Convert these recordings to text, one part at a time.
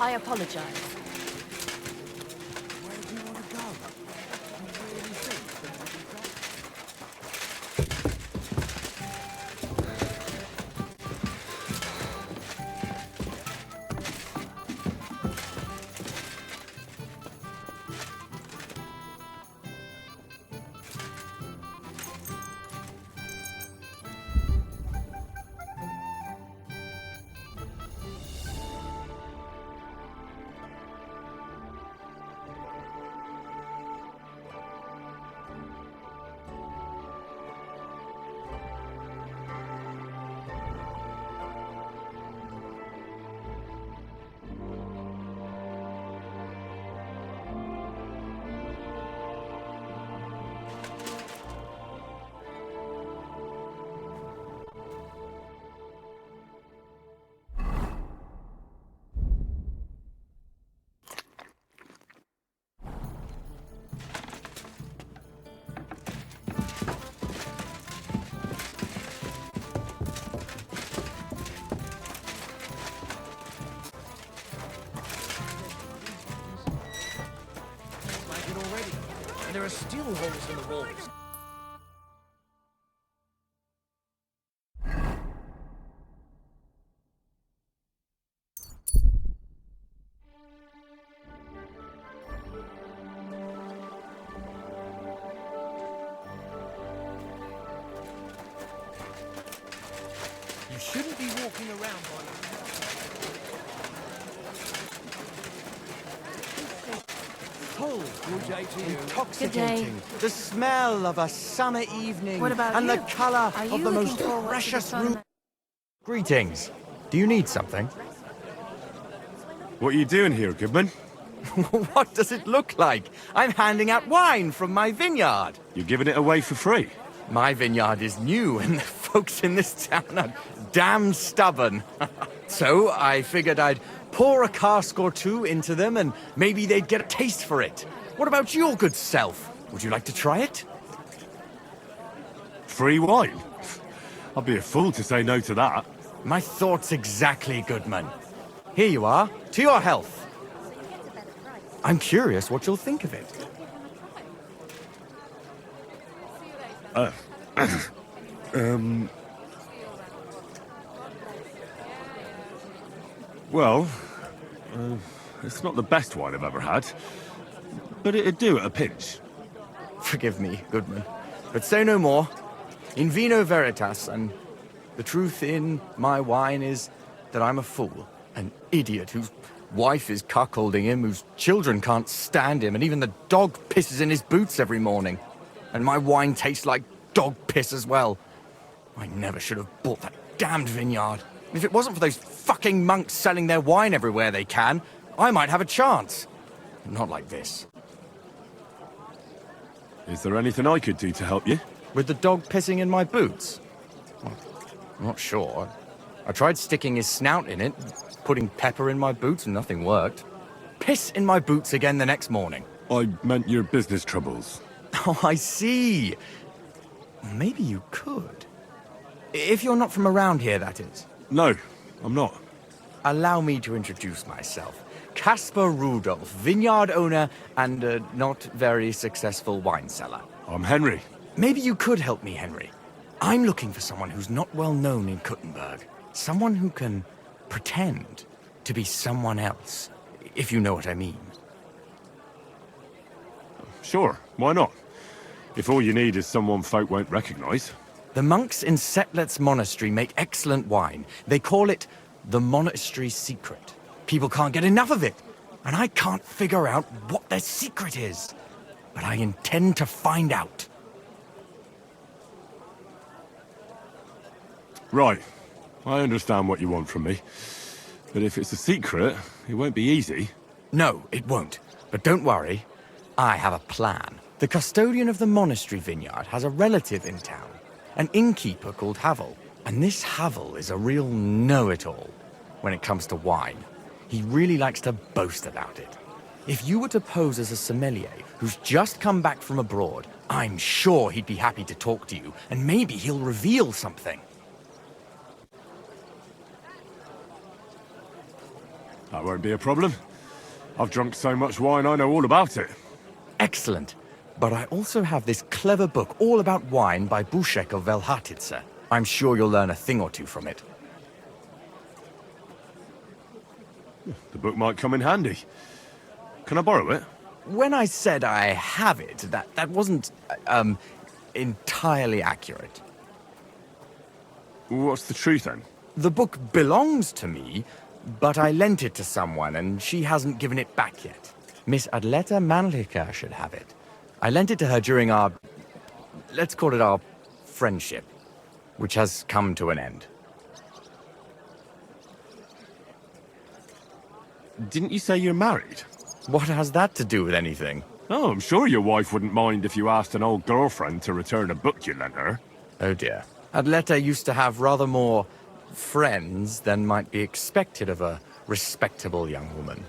I apologize. Where do you want to go? You really think that would be better? There are still holes in the walls. You shouldn't be walking around like that. Intoxicating. The smell of a summer evening. What about and you? the colour Are of you the most looking forward to the precious fun? root. Greetings. Do you need something? What are you doing here, Goodman? What does it look like? I'm handing out wine from my vineyard. You're giving it away for free? My vineyard is new, and the folks in this town are damn stubborn. So I figured I'd pour a cask or two into them, and maybe they'd get a taste for it. What about your good self? Would you like to try it? Free wine? I'd be a fool to say no to that. My thoughts exactly, Goodman. Here you are. To your health. I'm curious what you'll think of it. Well, it's not the best wine I've ever had, but it'd do at a pinch. Forgive me, Goodman, but say no more. In Vino Veritas, and the truth in my wine is that I'm a fool, an idiot whose wife is cuckolding him, whose children can't stand him, and even the dog pisses in his boots every morning. And my wine tastes like dog piss as well. I never should have bought that damned vineyard. If it wasn't for those fucking monks selling their wine everywhere they can, I might have a chance. Not like this. Is there anything I could do to help you? With the dog pissing in my boots? Well, I'm not sure. I tried sticking his snout in it, putting pepper in my boots, and nothing worked. Piss in my boots again the next morning. I meant your business troubles. Oh, I see. Maybe you could. If you're not from around here, that is. No, I'm not. Allow me to introduce myself. Caspar Rudolph, vineyard owner and a not very successful wine seller. I'm Henry. Maybe you could help me, Henry. I'm looking for someone who's not well known in Kuttenberg. Someone who can pretend to be someone else, if you know what I mean. Sure, why not? If all you need is someone folk won't recognize. The monks in Setlet's monastery make excellent wine. They call it the monastery secret. People can't get enough of it, and I can't figure out what their secret is. But I intend to find out. Right, I understand what you want from me. But if it's a secret, it won't be easy. No, it won't. But don't worry, I have a plan. The custodian of the monastery vineyard has a relative in town, an innkeeper called Havel. And this Havel is a real know-it-all when it comes to wine. He really likes to boast about it. If you were to pose as a sommelier who's just come back from abroad, I'm sure he'd be happy to talk to you, and maybe he'll reveal something. That won't be a problem. I've drunk so much wine I know all about it. Excellent. But I also have this clever book all about wine by Bushek of Velhatitsa. I'm sure you'll learn a thing or two from it. The book might come in handy. Can I borrow it? When I said I have it, that wasn't, entirely accurate. What's the truth then? The book belongs to me, but I lent it to someone and she hasn't given it back yet. Miss Adleta Manlika should have it. I lent it to her during our, let's call it our friendship, which has come to an end. Didn't you say you're married? What has that to do with anything? Oh, I'm sure your wife wouldn't mind if you asked an old girlfriend to return a book you lent her. Oh dear. Adleta used to have rather more friends than might be expected of a respectable young woman.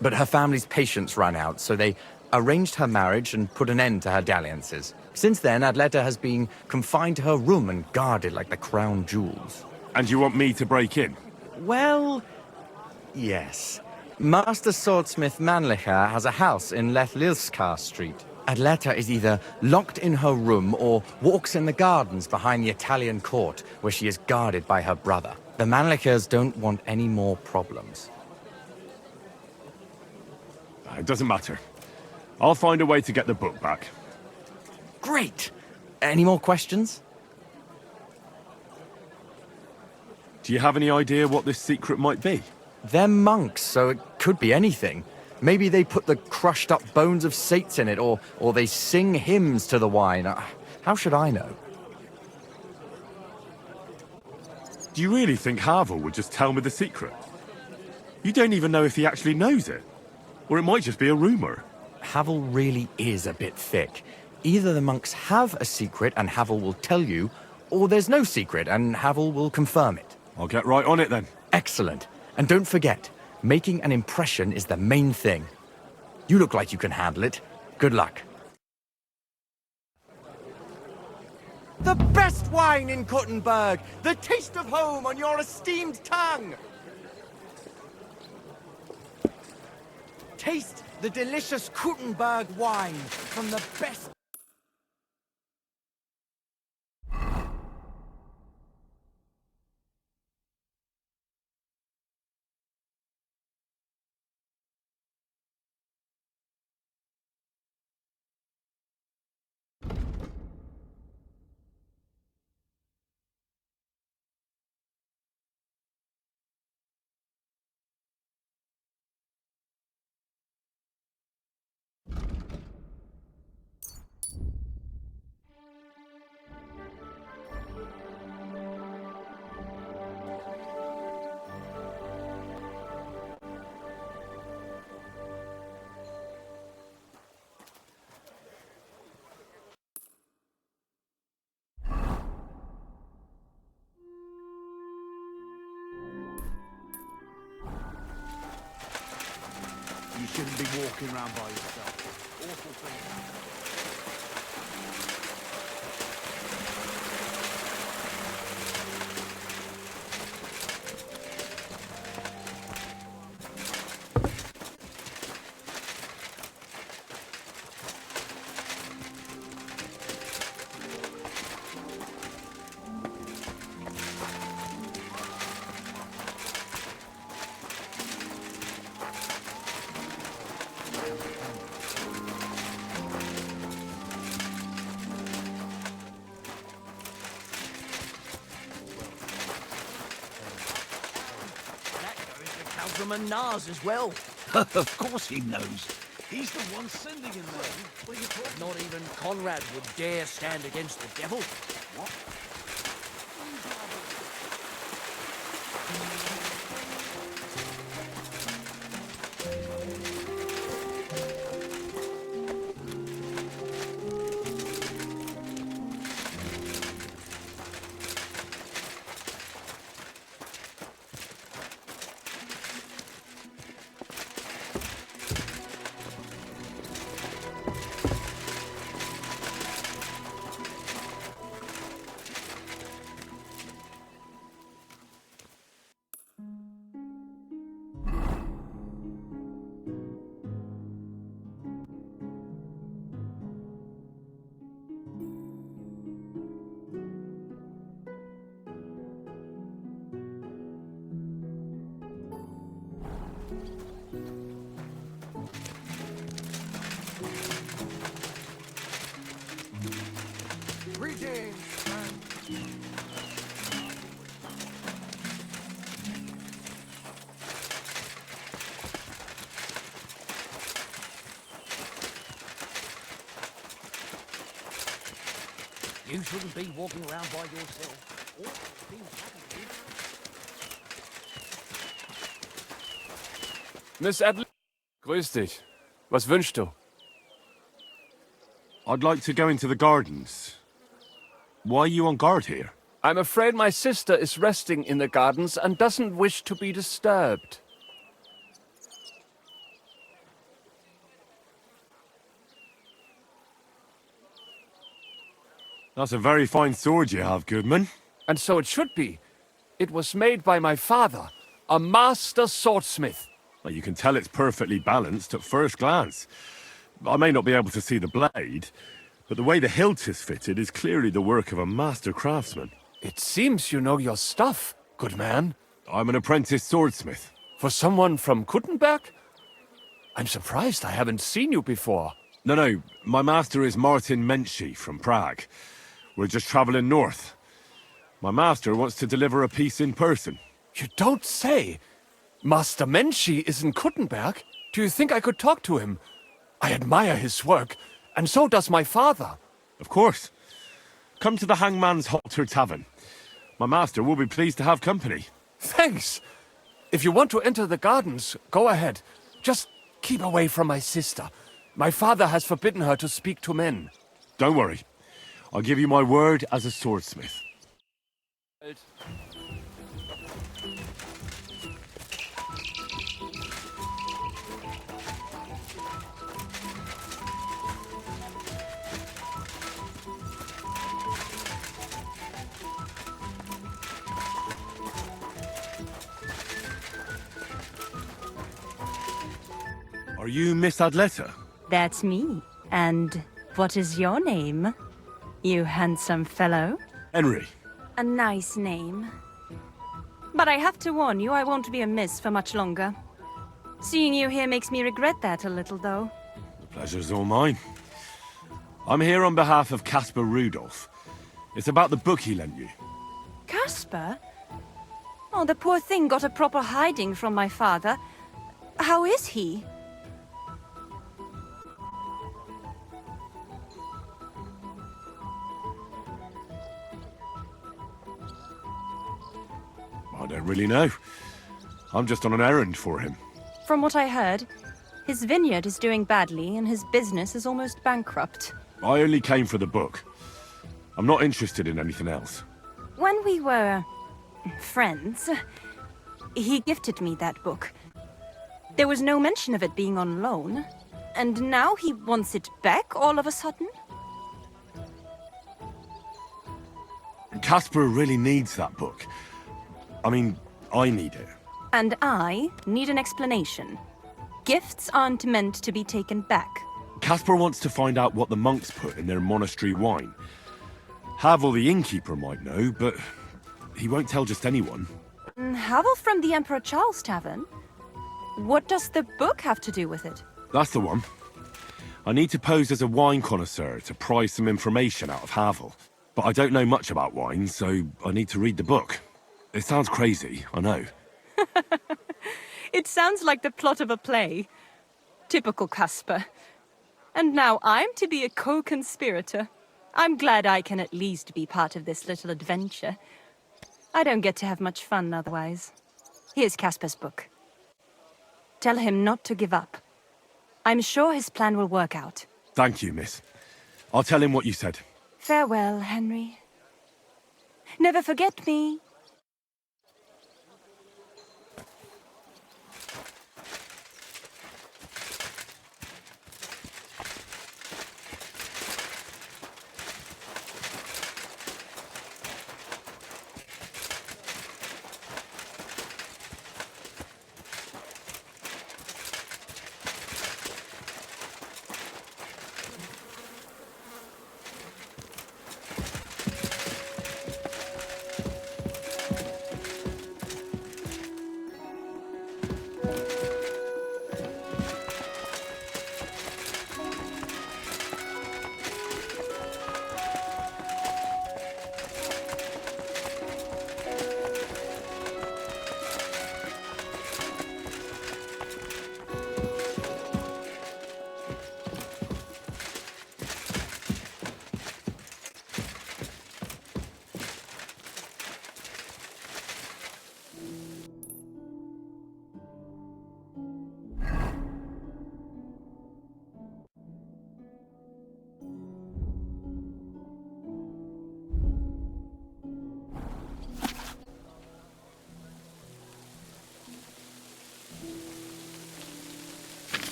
But her family's patience ran out, so they arranged her marriage and put an end to her dalliances. Since then, Adleta has been confined to her room and guarded like the crown jewels. And you want me to break in? Well, yes. Master Swordsmith Manlicher has a house in Lethlilskar Street. Adleta is either locked in her room or walks in the gardens behind the Italian court, where she is guarded by her brother. The Manlichers don't want any more problems. It doesn't matter. I'll find a way to get the book back. Great! Any more questions? Do you have any idea what this secret might be? They're monks, so it could be anything. Maybe they put the crushed-up bones of saints in it, or they sing hymns to the wine. How should I know? Do you really think Havel would just tell me the secret? You don't even know if he actually knows it. Or it might just be a rumor. Havel really is a bit thick. Either the monks have a secret and Havel will tell you, or there's no secret and Havel will confirm it. I'll get right on it then. Excellent. And don't forget, making an impression is the main thing. You look like you can handle it. Good luck. The best wine in Kuttenberg! The taste of home on your esteemed tongue! Taste the delicious Kuttenberg wine from the best... You shouldn't be walking around by yourself. Awful thing happens. Councilman Nars as well. Of course he knows. He's the one sending him there. Not even Conrad would dare stand against the devil. What? Greetings, and You shouldn't be walking around by yourself. All things happen. Miss Adler. Grüß dich. Was wünschst du? I'd like to go into the gardens. Why are you on guard here? I'm afraid my sister is resting in the gardens and doesn't wish to be disturbed. That's a very fine sword you have, Goodman. And so it should be. It was made by my father, a master swordsmith. Well, you can tell it's perfectly balanced at first glance. I may not be able to see the blade, but the way the hilt is fitted is clearly the work of a master craftsman. It seems you know your stuff, good man. I'm an apprentice swordsmith. For someone from Kuttenberg? I'm surprised I haven't seen you before. No, my master is Martin Menschy from Prague. We're just traveling north. My master wants to deliver a piece in person. You don't say. Master Menschy is in Kuttenberg? Do you think I could talk to him? I admire his work, and so does my father. Of course. Come to the Hangman's Halter Tavern. My master will be pleased to have company. Thanks. If you want to enter the gardens, go ahead. Just keep away from my sister. My father has forbidden her to speak to men. Don't worry. I'll give you my word as a swordsmith. Are you Miss Adletta? That's me. And what is your name? You handsome fellow? Henry. A nice name. But I have to warn you, I won't be a miss for much longer. Seeing you here makes me regret that a little, though. The pleasure's all mine. I'm here on behalf of Caspar Rudolph. It's about the book he lent you. Caspar? Oh, the poor thing got a proper hiding from my father. How is he? I don't really know. I'm just on an errand for him. From what I heard, his vineyard is doing badly and his business is almost bankrupt. I only came for the book. I'm not interested in anything else. When we were friends, he gifted me that book. There was no mention of it being on loan, and now he wants it back all of a sudden? Caspar really needs that book. I mean, I need it. And I need an explanation. Gifts aren't meant to be taken back. Caspar wants to find out what the monks put in their monastery wine. Havel the innkeeper might know, but he won't tell just anyone. Havel from the Emperor Charles Tavern? What does the book have to do with it? That's the one. I need to pose as a wine connoisseur to pry some information out of Havel. But I don't know much about wine, so I need to read the book. It sounds crazy, I know. It sounds like the plot of a play. Typical Caspar. And now I'm to be a co-conspirator. I'm glad I can at least be part of this little adventure. I don't get to have much fun otherwise. Here's Caspar's book. Tell him not to give up. I'm sure his plan will work out. Thank you, miss. I'll tell him what you said. Farewell, Henry. Never forget me.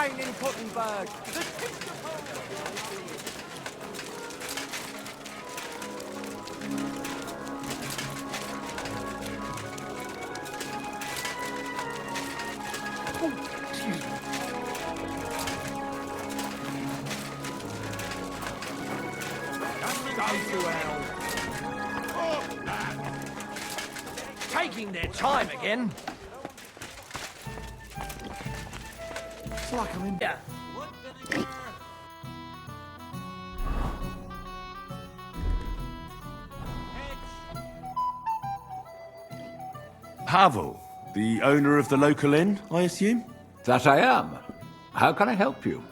wine in Kuttenberg. Taking their time again. It's like I'm in... Yeah. Pavel, the owner of the local inn, I assume? That I am. How can I help you?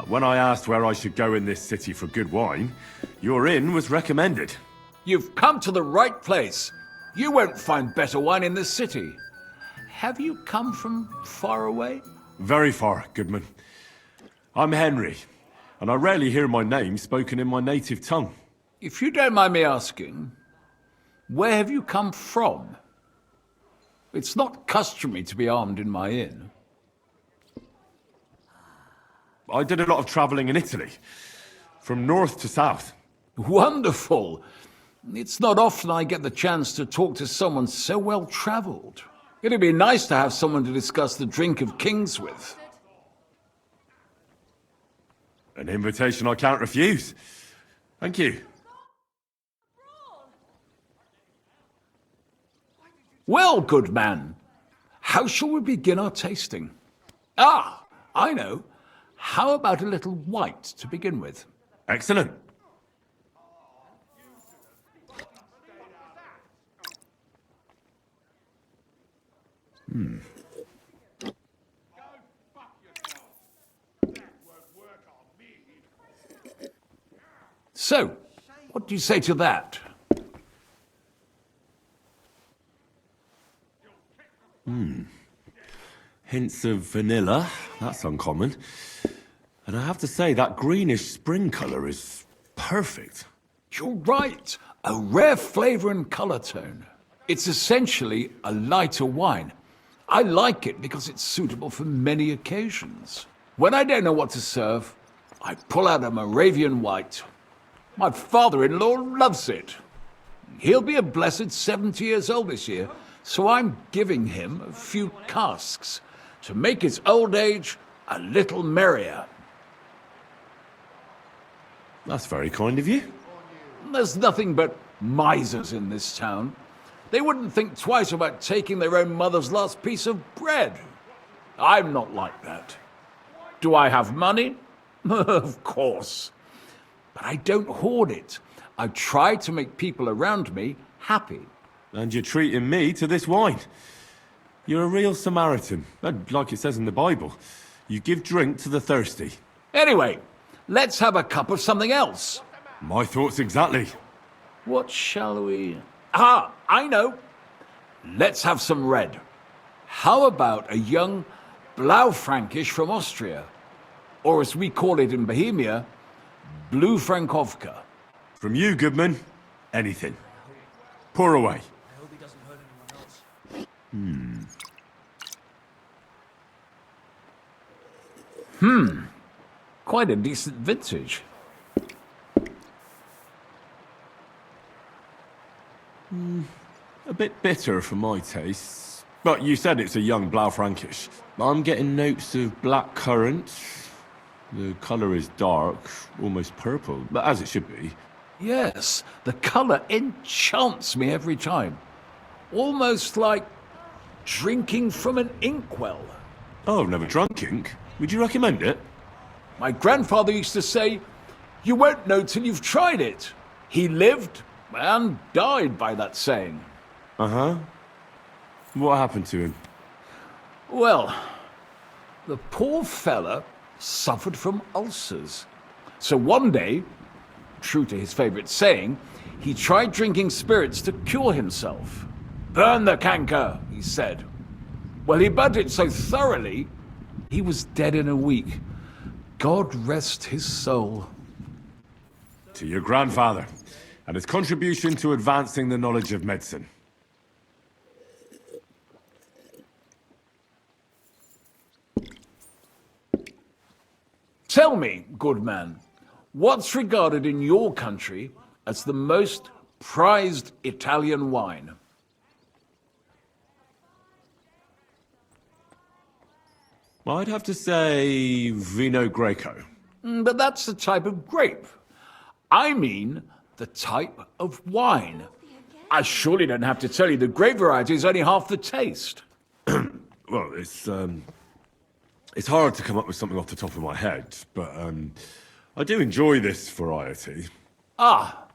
When I asked where I should go in this city for good wine, your inn was recommended. You've come to the right place. You won't find better wine in this city. Have you come from far away? Very far, Goodman. I'm Henry, and I rarely hear my name spoken in my native tongue. If you don't mind me asking, where have you come from? It's not customary to be armed in my inn. I did a lot of travelling in Italy, from north to south. Wonderful! It's not often I get the chance to talk to someone so well-traveled. It'd be nice to have someone to discuss the drink of kings with. An invitation I can't refuse. Thank you. Well, good man, how shall we begin our tasting? Ah, I know. How about a little white to begin with? Excellent. So, what do you say to that? Hints of vanilla. That's uncommon. And I have to say, that greenish spring colour is perfect. You're right. A rare flavor and color tone. It's essentially a lighter wine. I like it because it's suitable for many occasions. When I don't know what to serve, I pull out a Moravian white. My father-in-law loves it. He'll be a blessed 70 years old this year, so I'm giving him a few casks to make his old age a little merrier. That's very kind of you. There's nothing but misers in this town. They wouldn't think twice about taking their own mother's last piece of bread. I'm not like that. Do I have money? Of course. But I don't hoard it. I try to make people around me happy. And you're treating me to this wine. You're a real Samaritan, like it says in the Bible. You give drink to the thirsty. Anyway, let's have a cup of something else. My thoughts exactly. What shall we... Ah, I know. Let's have some red. How about a young Blaufränkisch from Austria? Or as we call it in Bohemia, Blue Frankovka. From you, Goodman, anything. Pour away. Quite a decent vintage. A bit bitter for my tastes. But you said it's a young Blaufränkisch. I'm getting notes of black currant. The colour is dark, almost purple, but as it should be. Yes, the color enchants me every time. Almost like drinking from an inkwell. Oh, I've never drunk ink. Would you recommend it? My grandfather used to say, "You won't know till you've tried it." He lived and died by that saying. Uh-huh. What happened to him? Well, the poor fella suffered from ulcers. So one day, true to his favorite saying, he tried drinking spirits to cure himself. "Burn the canker," he said. Well, he burnt it so thoroughly, he was dead in a week. God rest his soul. To your grandfather, and his contribution to advancing the knowledge of medicine. Tell me, good man, what's regarded in your country as the most prized Italian wine? I'd have to say Vino Greco. But that's the type of grape. I mean the type of wine. I surely don't have to tell you the grape variety is only half the taste. Well, it's hard to come up with something off the top of my head, but I do enjoy this variety. Ah,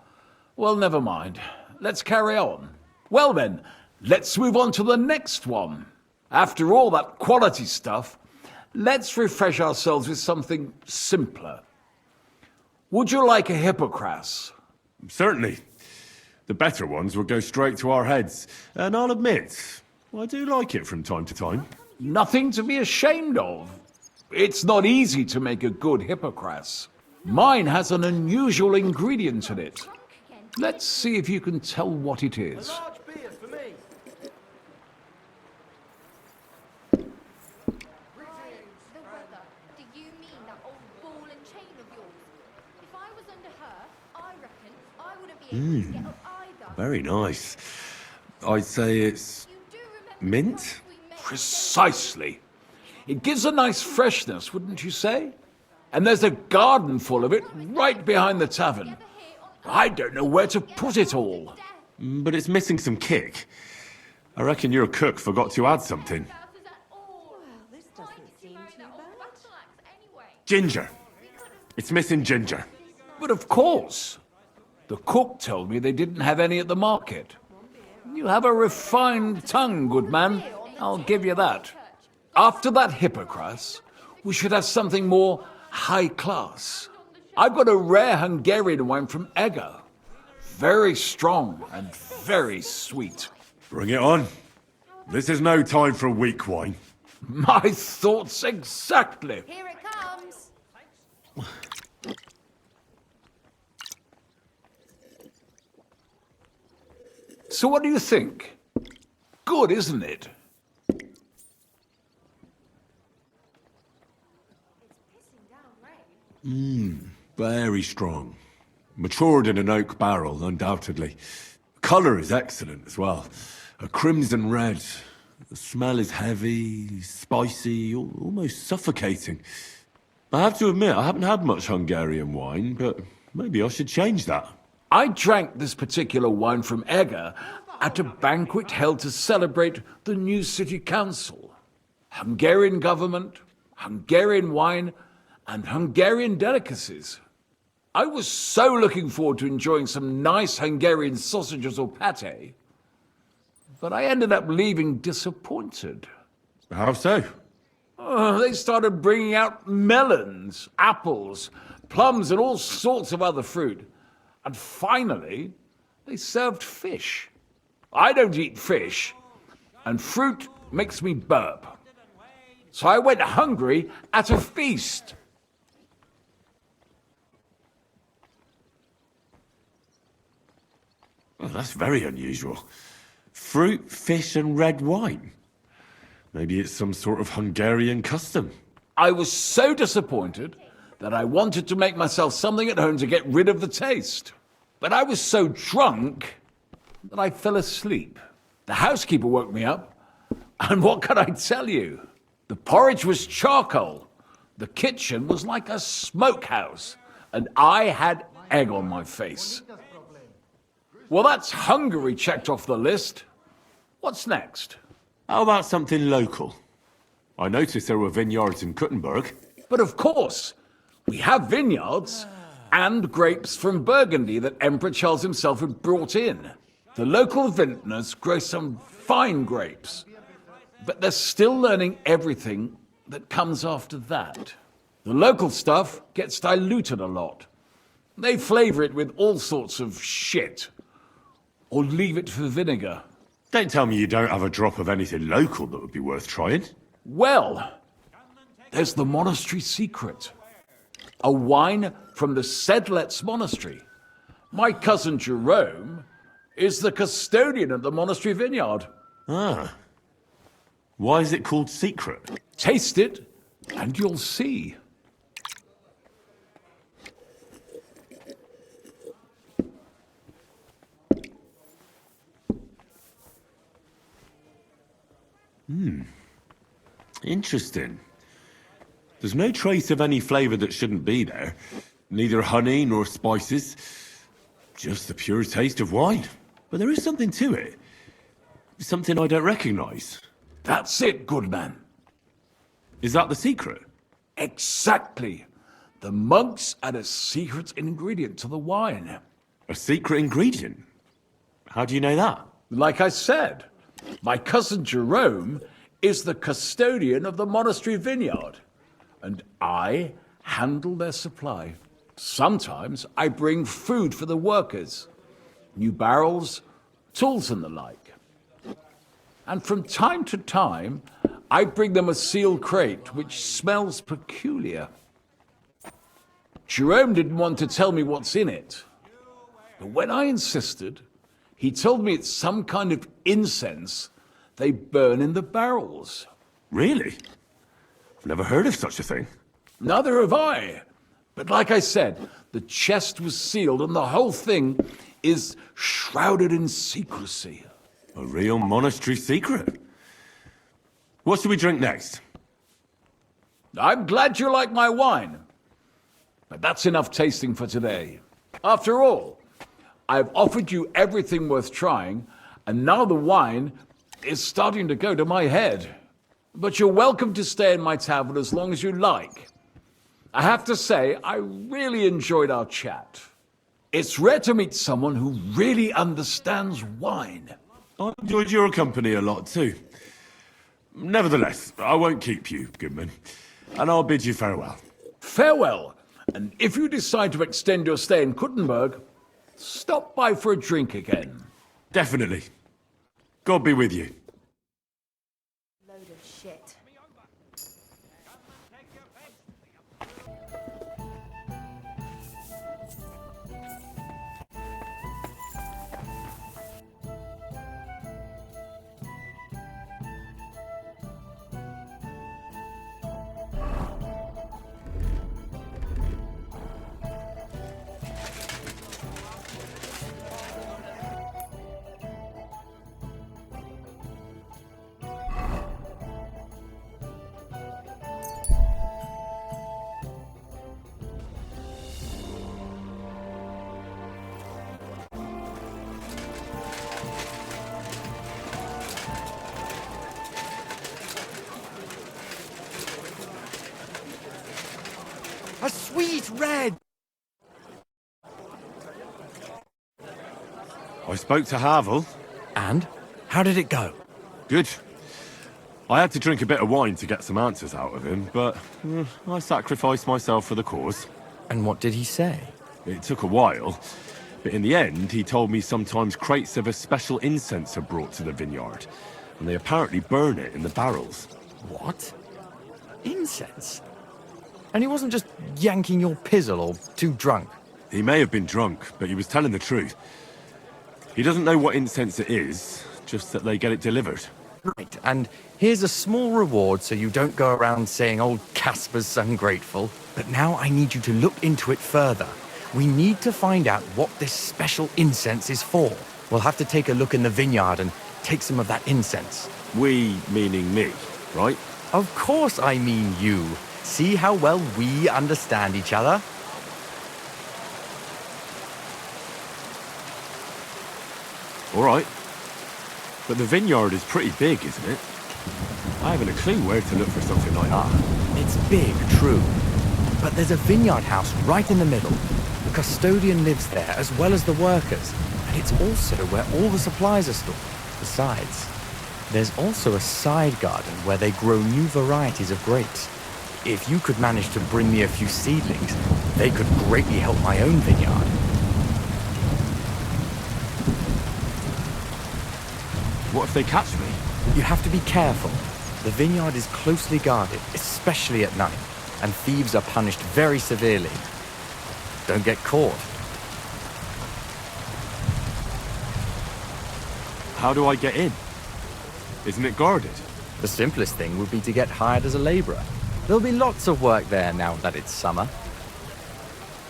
well, never mind. Let's carry on. Well then, let's move on to the next one. After all that quality stuff, let's refresh ourselves with something simpler. Would you like a Hippocras? Certainly. The better ones will go straight to our heads, and I'll admit, I do like it from time to time. Nothing to be ashamed of. It's not easy to make a good Hippocras. Mine has an unusual ingredient in it. Let's see if you can tell what it is. Very nice. I'd say it's mint? Precisely. It gives a nice freshness, wouldn't you say? And there's a garden full of it right behind the tavern. I don't know where to put it all. But it's missing some kick. I reckon your cook forgot to add something. Ginger. It's missing ginger. But of course. The cook told me they didn't have any at the market. You have a refined tongue, good man. I'll give you that. After that Hippocras, we should have something more high class. I've got a rare Hungarian wine from Eger. Very strong and very sweet. Bring it on. This is no time for weak wine. My thoughts exactly. Here it comes. So what do you think? Good, isn't it? Very strong. Matured in an oak barrel, undoubtedly. Colour is excellent as well. A crimson red. The smell is heavy, spicy, almost suffocating. I have to admit, I haven't had much Hungarian wine, but maybe I should change that. I drank this particular wine from Eger at a banquet held to celebrate the new city council. Hungarian government, Hungarian wine, and Hungarian delicacies. I was so looking forward to enjoying some nice Hungarian sausages or pate, but I ended up leaving disappointed. How so? They started bringing out melons, apples, plums, and all sorts of other fruit. And finally, they served fish. I don't eat fish, and fruit makes me burp. So I went hungry at a feast. Well, that's very unusual. Fruit, fish, and red wine. Maybe it's some sort of Hungarian custom. I was so disappointed that I wanted to make myself something at home to get rid of the taste. But I was so drunk that I fell asleep. The housekeeper woke me up, and what can I tell you? The porridge was charcoal. The kitchen was like a smokehouse, and I had egg on my face. Well, that's Hungary checked off the list. What's next? How about something local? I noticed there were vineyards in Kuttenberg. But of course, we have vineyards and grapes from Burgundy that Emperor Charles himself had brought in. The local vintners grow some fine grapes, but they're still learning everything that comes after that. The local stuff gets diluted a lot. They flavor it with all sorts of shit, or leave it for vinegar. Don't tell me you don't have a drop of anything local that would be worth trying. Well, there's the monastery secret. A wine from the Sedlets Monastery. My cousin Jerome is the custodian of the monastery vineyard. Ah. Why is it called secret? Taste it, and you'll see. Interesting. There's no trace of any flavor that shouldn't be there. Neither honey nor spices. Just the pure taste of wine. But there is something to it. Something I don't recognize. That's it, good man. Is that the secret? Exactly. The monks add a secret ingredient to the wine. A secret ingredient? How do you know that? Like I said, my cousin Jerome is the custodian of the monastery vineyard, and I handle their supply. Sometimes I bring food for the workers, new barrels, tools and the like. And from time to time, I bring them a sealed crate which smells peculiar. Jerome didn't want to tell me what's in it, but when I insisted, he told me it's some kind of incense they burn in the barrels. Really? I've never heard of such a thing. Neither have I. But like I said, the chest was sealed and the whole thing is shrouded in secrecy. A real monastery secret. What should we drink next? I'm glad you like my wine. But that's enough tasting for today. After all, I've offered you everything worth trying, and now the wine is starting to go to my head. But you're welcome to stay in my tavern as long as you like. I have to say, I really enjoyed our chat. It's rare to meet someone who really understands wine. I enjoyed your company a lot too. Nevertheless, I won't keep you, Goodman, and I'll bid you farewell. Farewell, and if you decide to extend your stay in Kuttenberg, stop by for a drink again. Definitely. God be with you. Load of shit. A sweet red! I spoke to Havel. And? How did it go? Good. I had to drink a bit of wine to get some answers out of him, but I sacrificed myself for the cause. And what did he say? It took a while, but in the end, he told me sometimes crates of a special incense are brought to the vineyard, and they apparently burn it in the barrels. What? Incense? And he wasn't just yanking your pizzle or too drunk? He may have been drunk, but he was telling the truth. He doesn't know what incense it is, just that they get it delivered. Right, and here's a small reward so you don't go around saying old Casper's ungrateful. But now I need you to look into it further. We need to find out what this special incense is for. We'll have to take a look in the vineyard and take some of that incense. We, meaning me, right? Of course I mean you. See how well we understand each other? All right. But the vineyard is pretty big, isn't it? I haven't a clue where to look for something like that. It's big, true. But there's a vineyard house right in the middle. The custodian lives there, as well as the workers. And it's also where all the supplies are stored. Besides, there's also a side garden where they grow new varieties of grapes. If you could manage to bring me a few seedlings, they could greatly help my own vineyard. What if they catch me? You have to be careful. The vineyard is closely guarded, especially at night, and thieves are punished very severely. Don't get caught. How do I get in? Isn't it guarded? The simplest thing would be to get hired as a laborer. There'll be lots of work there now that it's summer.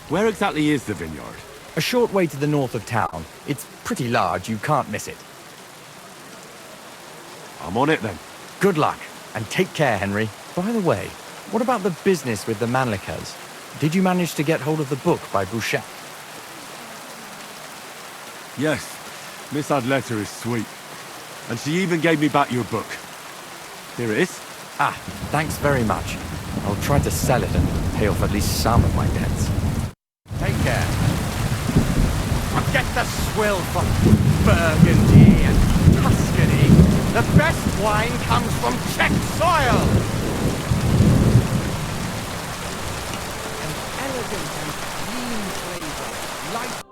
Where exactly is the vineyard? A short way to the north of town. It's pretty large, you can't miss it. I'm on it then. Good luck, and take care, Henry. By the way, what about the business with the Manlikas? Did you manage to get hold of the book by Bouchet? Yes, Miss Adletter is sweet. And she even gave me back your book. Here it is. Ah, thanks very much. I'll try to sell it and pay off at least some of my debts. Take care. Forget the swill for Burgundy and Tuscany. The best wine comes from Czech soil. An elegant and clean flavor, light.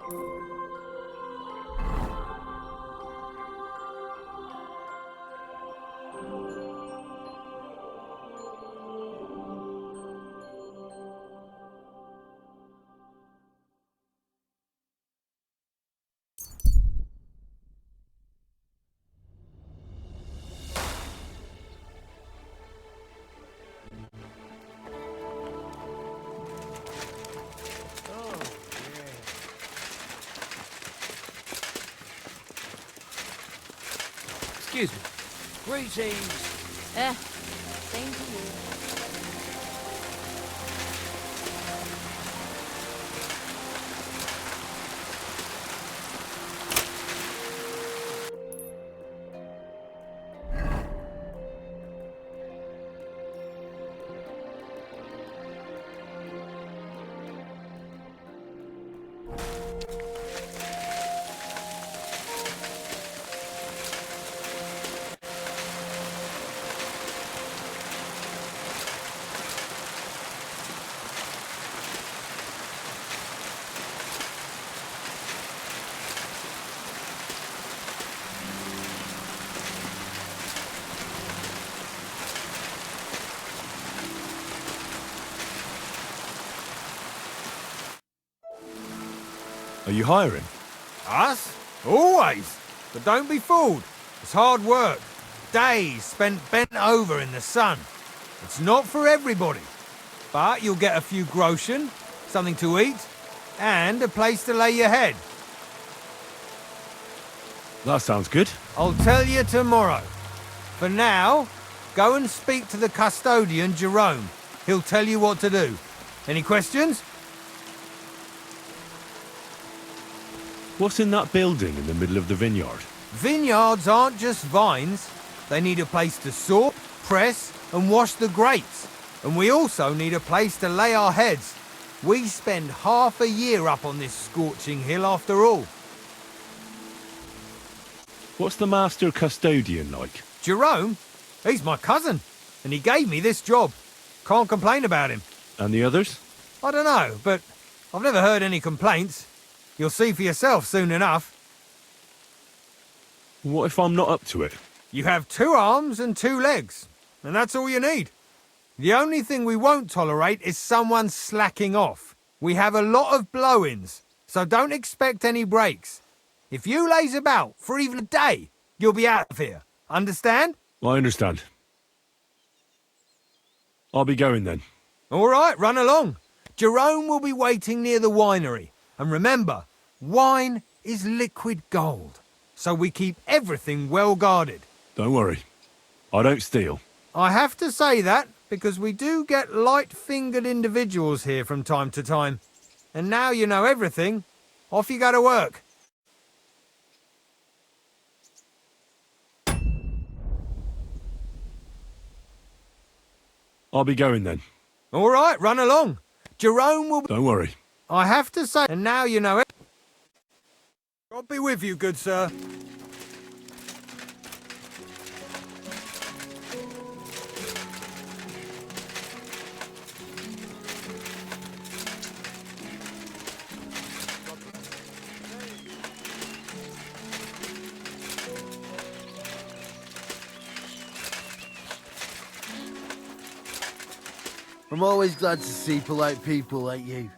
Excuse me. Greetings. Same to you. Are you hiring? Us? Always. But don't be fooled. It's hard work. Days spent bent over in the sun. It's not for everybody. But you'll get a few groschen, something to eat, and a place to lay your head. That sounds good. I'll tell you tomorrow. For now, go and speak to the custodian, Jerome. He'll tell you what to do. Any questions? What's in that building in the middle of the vineyard? Vineyards aren't just vines. They need a place to sort, press, and wash the grapes. And we also need a place to lay our heads. We spend half a year up on this scorching hill after all. What's the master custodian like? Jerome? He's my cousin, and he gave me this job. Can't complain about him. And the others? I don't know, but I've never heard any complaints. You'll see for yourself soon enough. What if I'm not up to it? You have 2 arms and 2 legs, and that's all you need. The only thing we won't tolerate is someone slacking off. We have a lot of blow-ins, so don't expect any breaks. If you laze about for even a day, you'll be out of here. Understand? I understand. I'll be going then. All right, run along. Jerome will be waiting near the winery. And remember, wine is liquid gold, so we keep everything well guarded. Don't worry. I don't steal. I have to say that because we do get light-fingered individuals here from time to time. And now you know everything, off you go to work. I'll be going then. All right, run along. Jerome will be... Don't worry. I have to say, and now you know it. God be with you, good sir. I'm always glad to see polite people like you.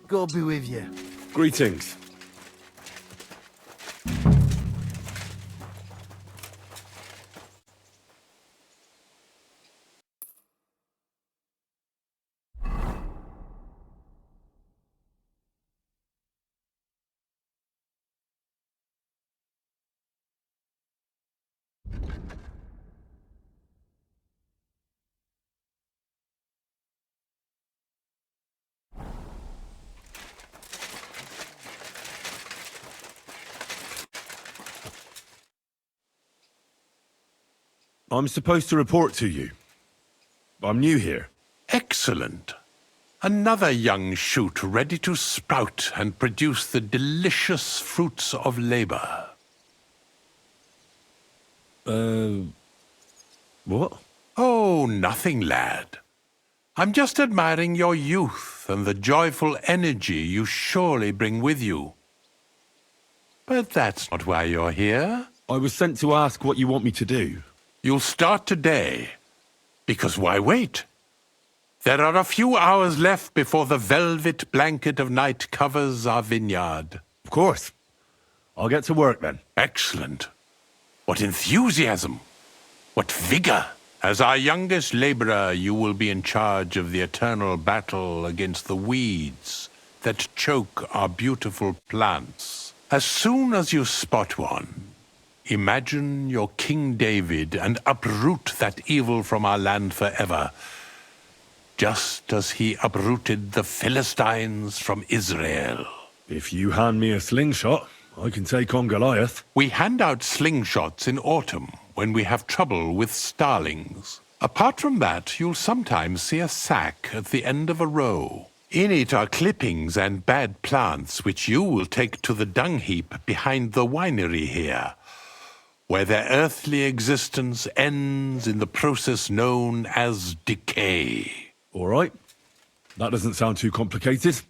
God be with you. Greetings. I'm supposed to report to you. I'm new here. Excellent. Another young shoot ready to sprout and produce the delicious fruits of labor. What? Oh, nothing, lad. I'm just admiring your youth and the joyful energy you surely bring with you. But that's not why you're here. I was sent to ask what you want me to do. You'll start today. Because why wait? There are a few hours left before the velvet blanket of night covers our vineyard. Of course. I'll get to work then. Excellent. What enthusiasm! What vigor! As our youngest laborer, you will be in charge of the eternal battle against the weeds that choke our beautiful plants. As soon as you spot one, imagine you're King David and uproot that evil from our land forever, just as he uprooted the Philistines from Israel. If you hand me a slingshot, I can take on Goliath. We hand out slingshots in autumn when we have trouble with starlings. Apart from that, you'll sometimes see a sack at the end of a row. In it are clippings and bad plants which you will take to the dung heap behind the winery here, where their earthly existence ends in the process known as decay. All right. That doesn't sound too complicated.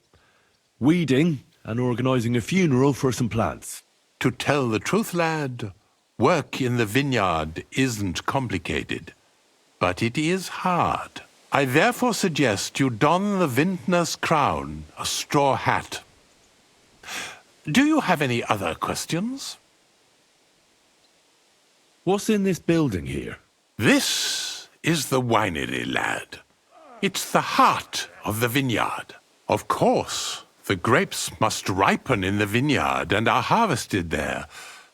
Weeding and organising a funeral for some plants. To tell the truth, lad, work in the vineyard isn't complicated, but it is hard. I therefore suggest you don the vintner's crown, a straw hat. Do you have any other questions? What's in this building here? This is the winery, lad. It's the heart of the vineyard. Of course, the grapes must ripen in the vineyard and are harvested there.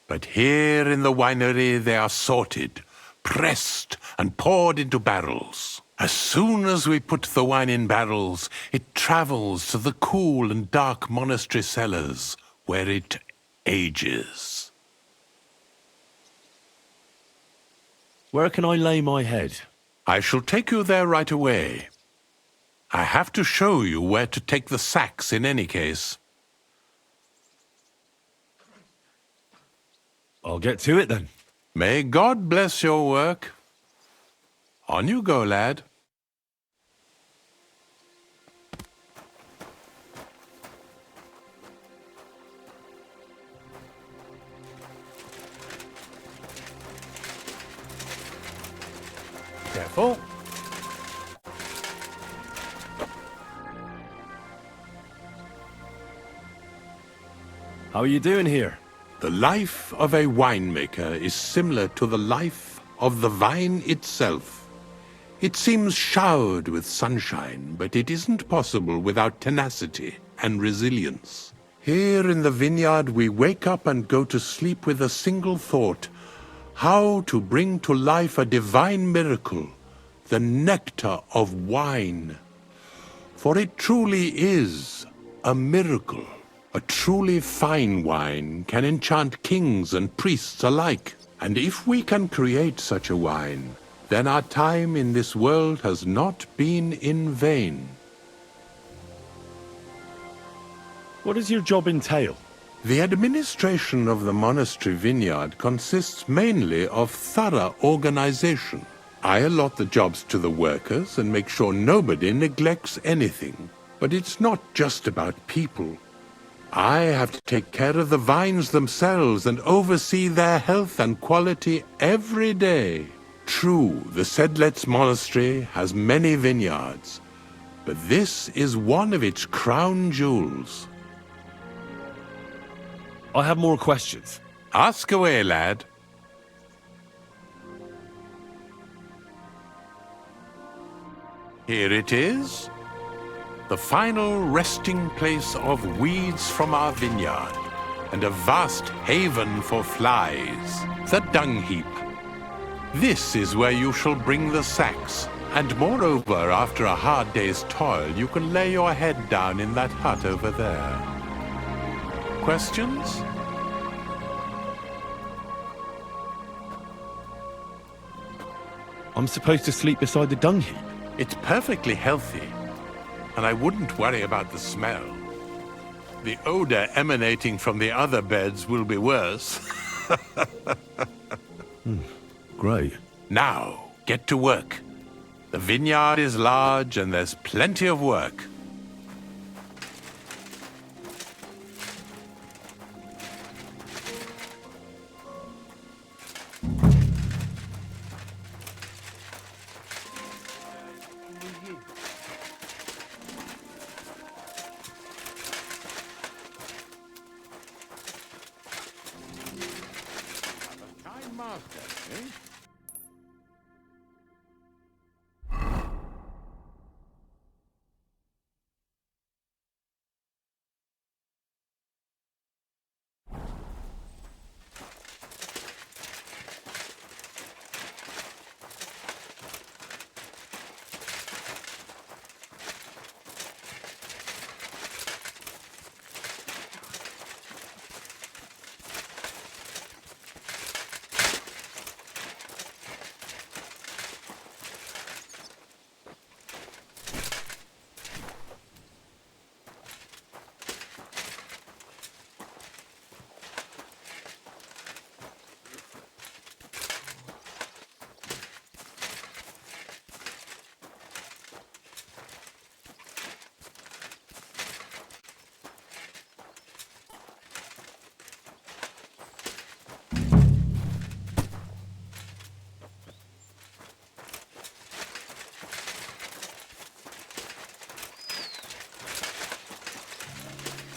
But here in the winery they are sorted, pressed, and poured into barrels. As soon as we put the wine in barrels, it travels to the cool and dark monastery cellars, where it ages. Where can I lay my head? I shall take you there right away. I have to show you where to take the sacks in any case. I'll get to it then. May God bless your work. On you go, lad. Careful. How are you doing here? The life of a winemaker is similar to the life of the vine itself. It seems showered with sunshine, but it isn't possible without tenacity and resilience. Here in the vineyard, we wake up and go to sleep with a single thought: how to bring to life a divine miracle, the nectar of wine. For it truly is a miracle. A truly fine wine can enchant kings and priests alike. And if we can create such a wine, then our time in this world has not been in vain. What does your job entail? The administration of the monastery vineyard consists mainly of thorough organization. I allot the jobs to the workers and make sure nobody neglects anything. But it's not just about people. I have to take care of the vines themselves and oversee their health and quality every day. True, the Sedlets Monastery has many vineyards, but this is one of its crown jewels. I have more questions. Ask away, lad. Here it is. The final resting place of weeds from our vineyard, and a vast haven for flies, the dung heap. This is where you shall bring the sacks, and moreover, after a hard day's toil, you can lay your head down in that hut over there. Questions? I'm supposed to sleep beside the dung heap. It's perfectly healthy, and I wouldn't worry about the smell. The odor emanating from the other beds will be worse. Great. Now, get to work. The vineyard is large and there's plenty of work. Kind master, eh?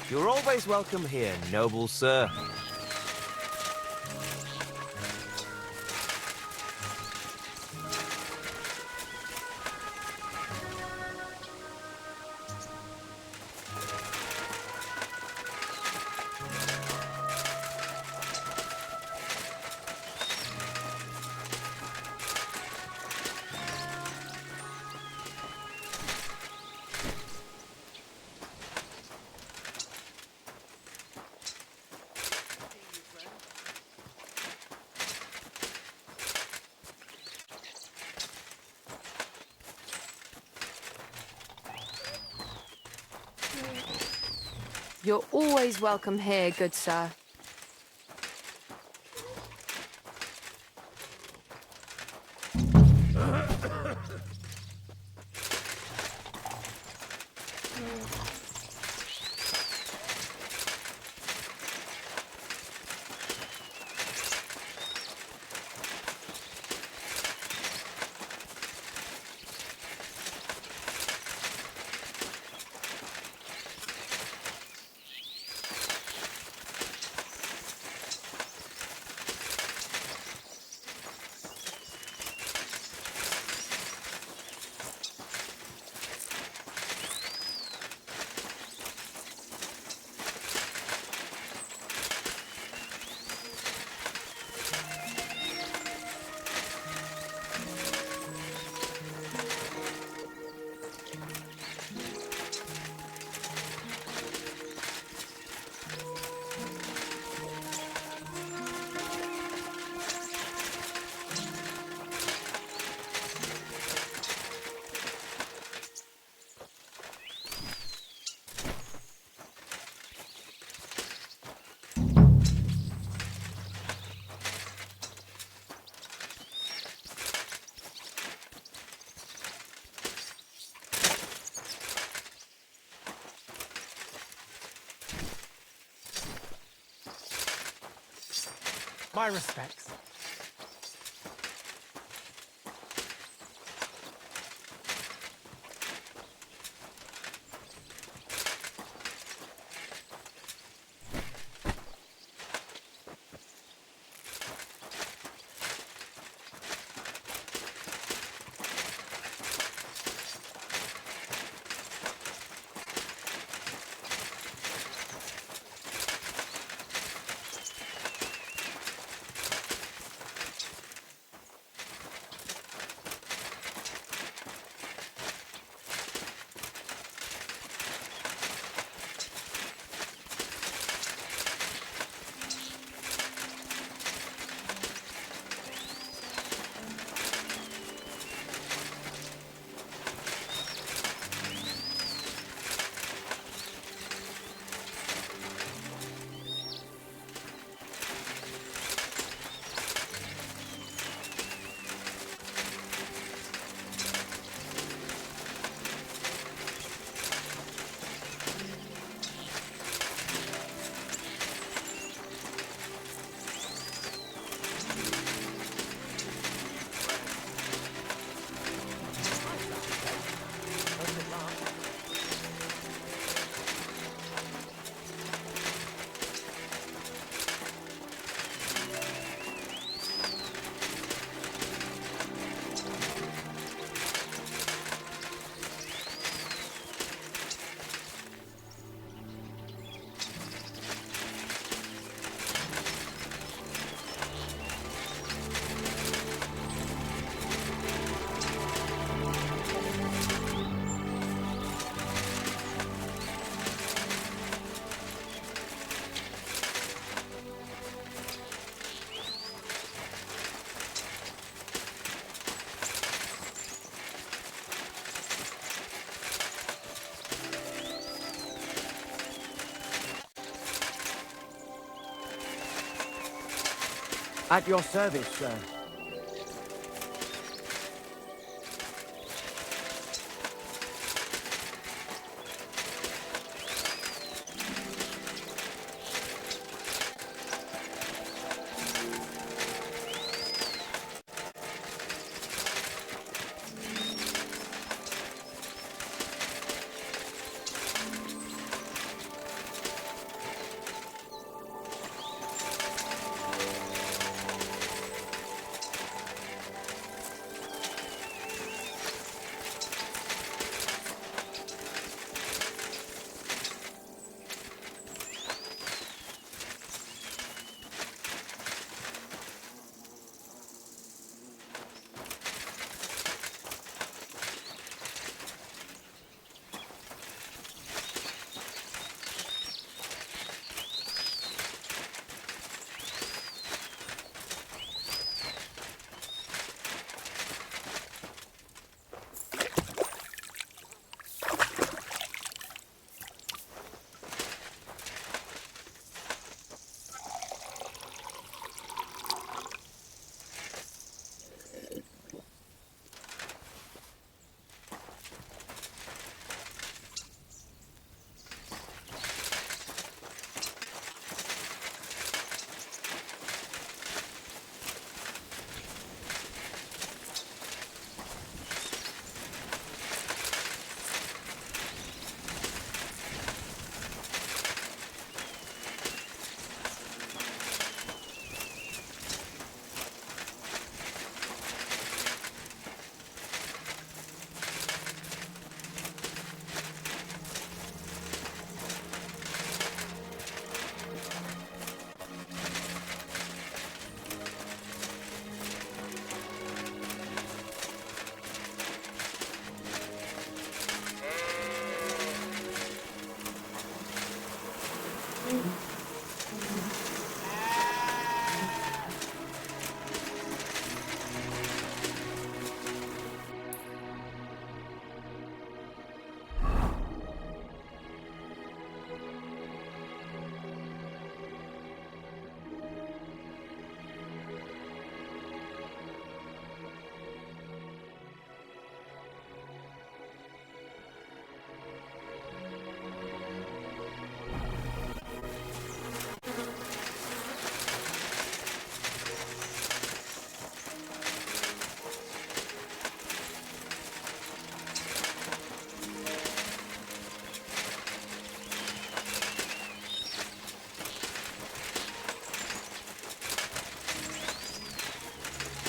You're always welcome here, noble sir. You're always welcome here, good sir. My respects. At your service, sir.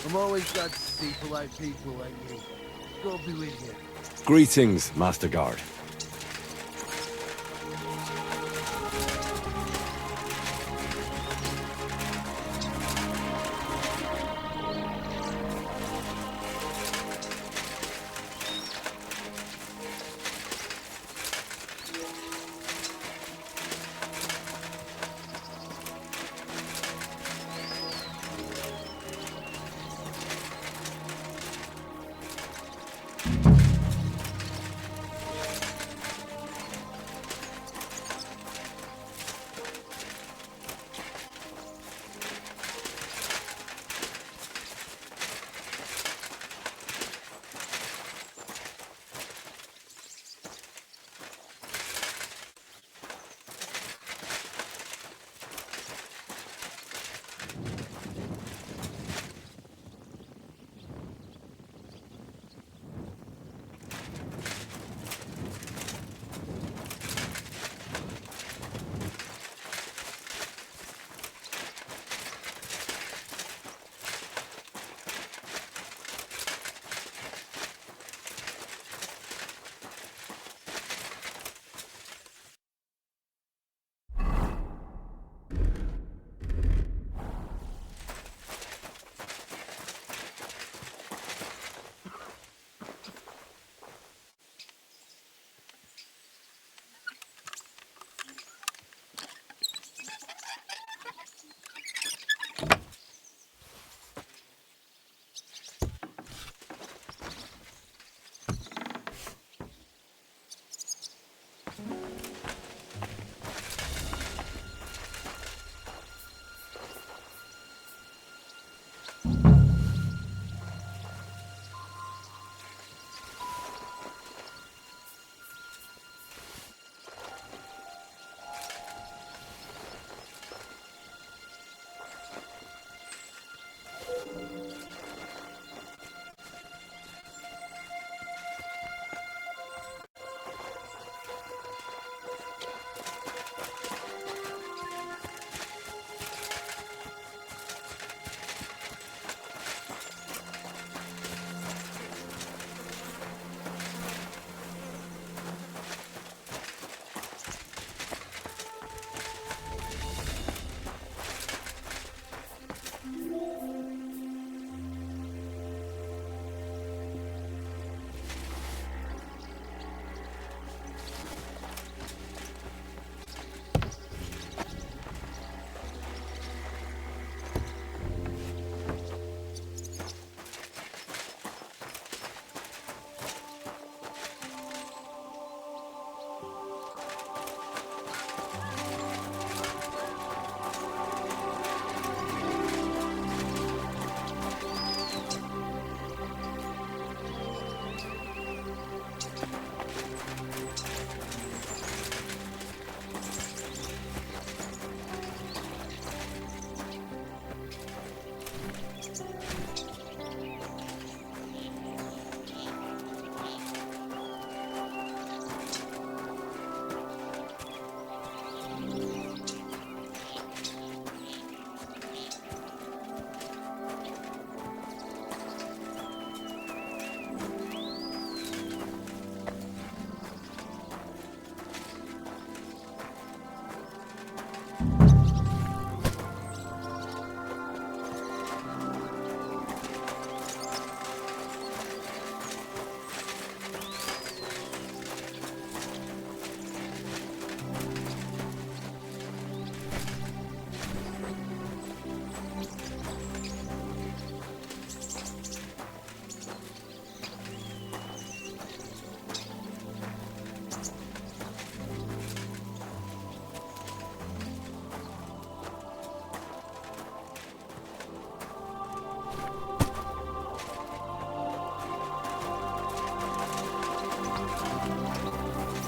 I'm always glad to see polite people like you. God be with you. Greetings, Master Guard.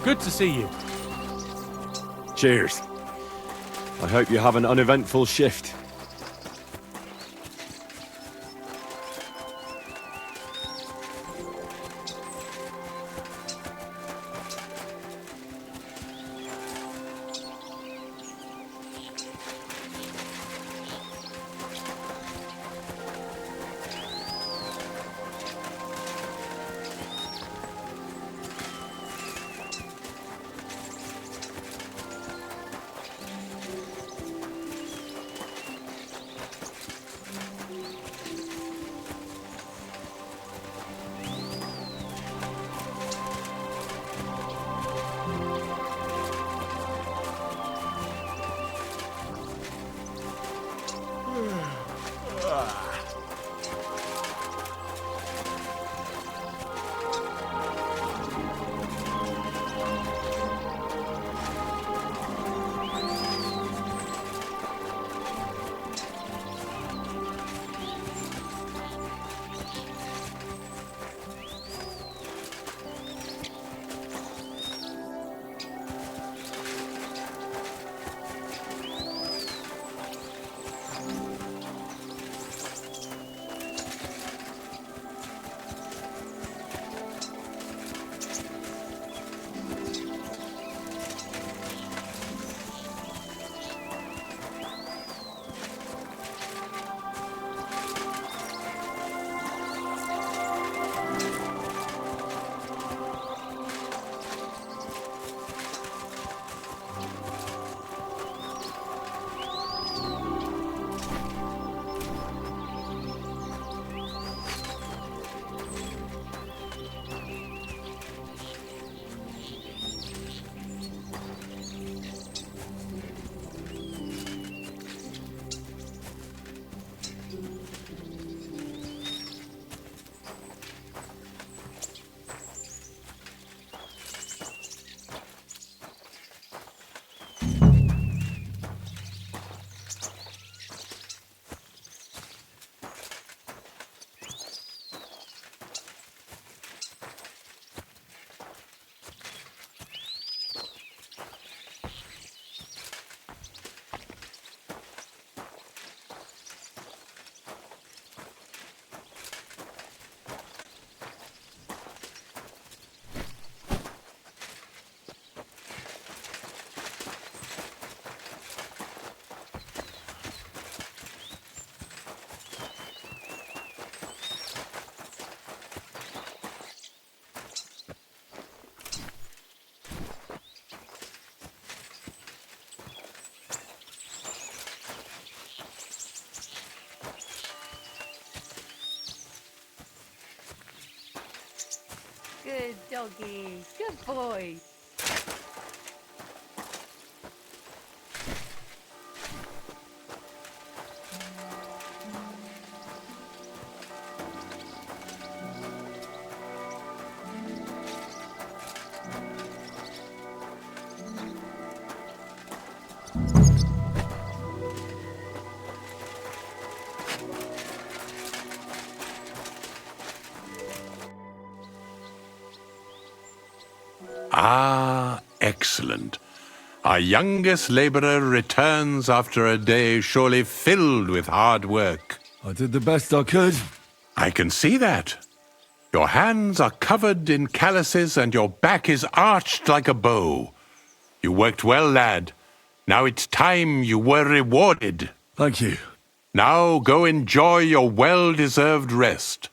Good to see you. Cheers. I hope you have an uneventful shift. Good doggy. Good boy. Ah, excellent. Our youngest laborer returns after a day surely filled with hard work. I did the best I could. I can see that. Your hands are covered in calluses and your back is arched like a bow. You worked well, lad. Now it's time you were rewarded. Thank you. Now go enjoy your well-deserved rest.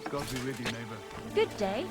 God be with you, neighbor. Good day.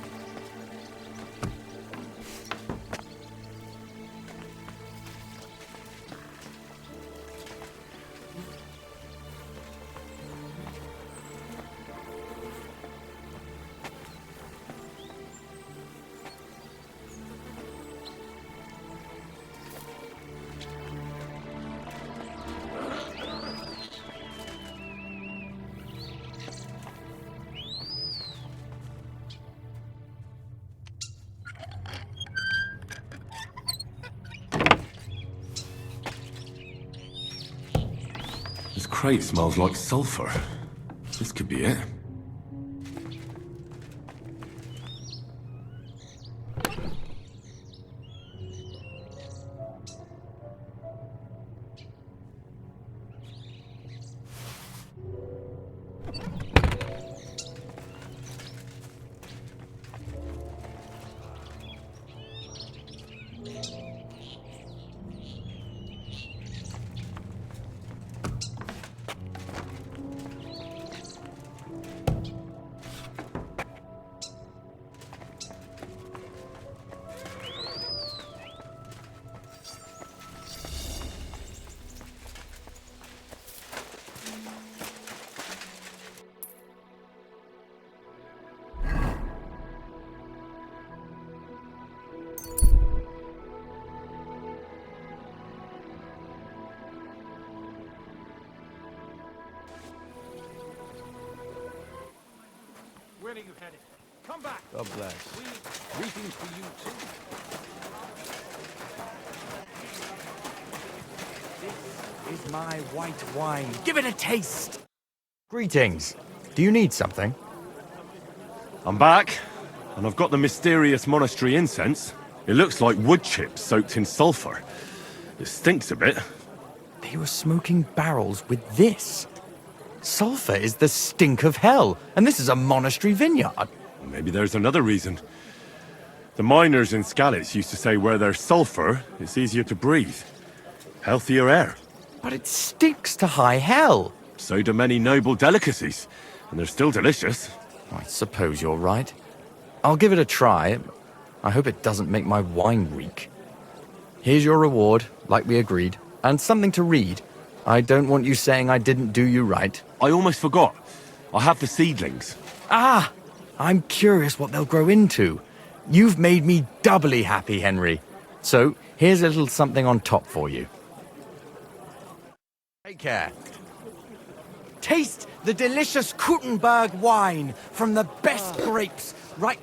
This crate smells like sulfur. This could be it. Where are you headed? Come back! God bless. Greetings for you too. This is my white wine. Give it a taste! Greetings. Do you need something? I'm back, and I've got the mysterious monastery incense. It looks like wood chips soaked in sulfur. It stinks a bit. They were smoking barrels with this. Sulfur is the stink of hell, and this is a monastery vineyard. Maybe there's another reason. The miners in Skalitz used to say where there's sulfur, it's easier to breathe. Healthier air. But it stinks to high hell. So do many noble delicacies, and they're still delicious. I suppose you're right. I'll give it a try. I hope it doesn't make my wine reek. Here's your reward, like we agreed, and something to read. I don't want you saying I didn't do you right. I almost forgot. I have the seedlings. Ah! I'm curious what they'll grow into. You've made me doubly happy, Henry. So, here's a little something on top for you. Take care. Taste the delicious Kuttenberg wine from the best grapes, right